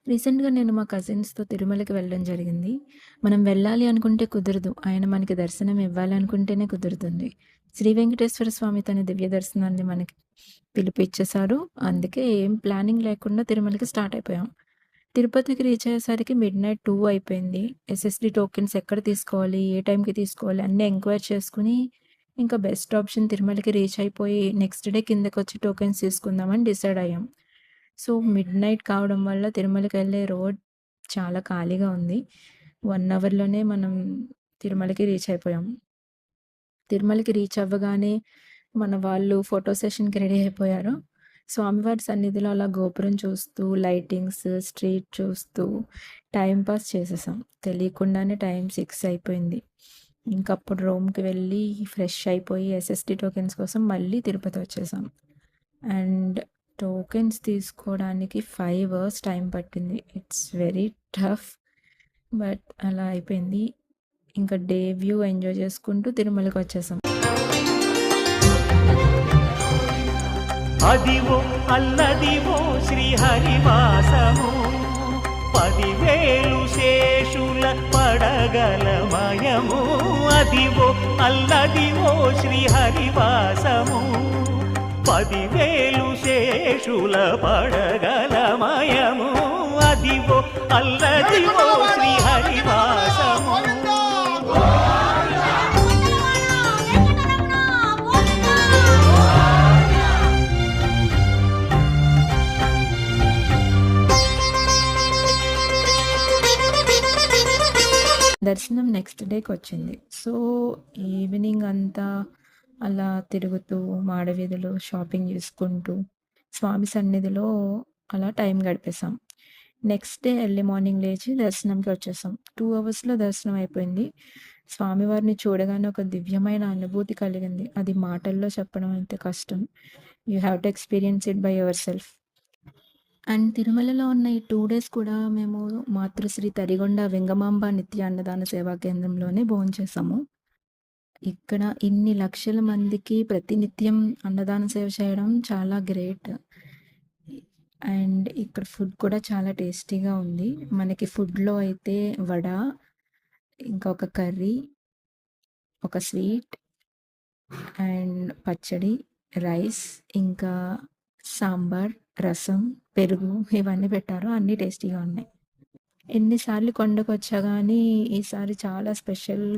రీసెంట్‌గా నేను మా కజిన్స్‌తో తిరుమలకి వెళ్ళడం జరిగింది. మనం వెళ్ళాలి అనుకుంటే కుదరదు. ఆయన మనకి దర్శనం ఇవ్వాలనుకుంటేనే కుదురుతుంది. శ్రీ వెంకటేశ్వర స్వామి తన దివ్య దర్శనాన్ని మనకి పిలిపిచ్చేశారు. అందుకే ఏం ప్లానింగ్ లేకుండా తిరుమలకి స్టార్ట్ అయిపోయాం. తిరుపతికి రీచ్ అయ్యేసరికి మిడ్‌నైట్ 2 అయిపోయింది. ఎస్ఎస్‌డీ టోకెన్స్ ఎక్కడ తీసుకోవాలి? ఏ టైంకి తీసుకోవాలి? అన్నీ ఎంక్వైరీ చేసుకొని, ఇంకా బెస్ట్ ఆప్షన్ తిరుమలకి రీచ్ అయిపోయి నెక్స్ట్ డే కిందకొచ్చి టోకెన్స్ తీసుకుందామని డిసైడ్ అయ్యాం. సో, మిడ్‌నైట్ కావడం వల్ల తిరుమలకెళ్ళే రోడ్ చాలా ఖాళీగా ఉంది. 1 అవర్‌లోనే మనం తిరుమలకి రీచ్ అయిపోయాం. తిరుమలకి రీచ్ అవ్వగానే మన వాళ్ళు ఫోటో సెషన్‌కి రెడీ అయిపోయారు. స్వామివారి సన్నిధిలో అలా గోపురం చూస్తూ, లైటింగ్స్, స్ట్రీట్ చూస్తూ టైమ్ పాస్ చేసేసాం. తెలియకుండానే టైం 6 అయిపోయింది. ఇంకప్పుడు రూమ్‌కి వెళ్ళి ఫ్రెష్ అయిపోయి ఎస్ఎస్‌డీ టోకెన్స్ కోసం మళ్ళీ తిరుపతి వచ్చేసాం. అండ్ టోకెన్స్ తీసుకోవడానికి 5 అవర్స్ టైం పట్టింది. It's very tough. బట్ అలా అయిపోయింది. ఇంకా డే వ్యూ ఎంజాయ్ చేసుకుంటూ తిరుమలకొచ్చేసాం. అదివో అల్లదివో శ్రీహరివాసము 10,000 శేషుల పడగలమయము. అదివో అల్లదివో శ్రీహరివాసము 10,000 శేషుల పడగలమయము. అదివో అల్లదివో శ్రీహరివాసము. దర్శనం నెక్స్ట్ డేకొచ్చింది. సో, ఈవినింగ్ అంతా అలా తిరుగుతూ, మాడవీధులు షాపింగ్ చేసుకుంటూ, స్వామి సన్నిధిలో అలా టైం గడిపేసాం. నెక్స్ట్ డే ఎర్లీ మార్నింగ్ లేచి దర్శనంకి వచ్చేసాం. 2 అవర్స్‌లో దర్శనం అయిపోయింది. స్వామివారిని చూడగానే ఒక దివ్యమైన అనుభూతి కలిగింది. అది మాటల్లో చెప్పడం అయితే కష్టం. You have to experience it by your self. And తిరుమలలో ఉన్న ఈ 2 డేస్ కూడా మేము మాతృశ్రీ తరిగొండ వెంగమాంబ నిత్య అన్నదాన సేవా కేంద్రంలోనే భోంచేసాము. ఇక్కడ ఇన్ని లక్షల మందికి ప్రతినిత్యం అన్నదాన సేవ చేయడం చాలా గ్రేట్. అండ్ ఇక్కడ ఫుడ్ కూడా చాలా టేస్టీగా ఉంది. మనకి ఫుడ్‌లో అయితే వడ, ఇంకా ఒక కర్రీ, ఒక స్వీట్ అండ్ పచ్చడి, రైస్, ఇంకా సాంబార్, రసం, పెరుగు ఇవన్నీ పెట్టారు. అన్నీ టేస్టీగా ఉన్నాయి. ఎన్ని సార్లు కొండకొచ్చా గానీ ఈసారి చాలా స్పెషల్‌గా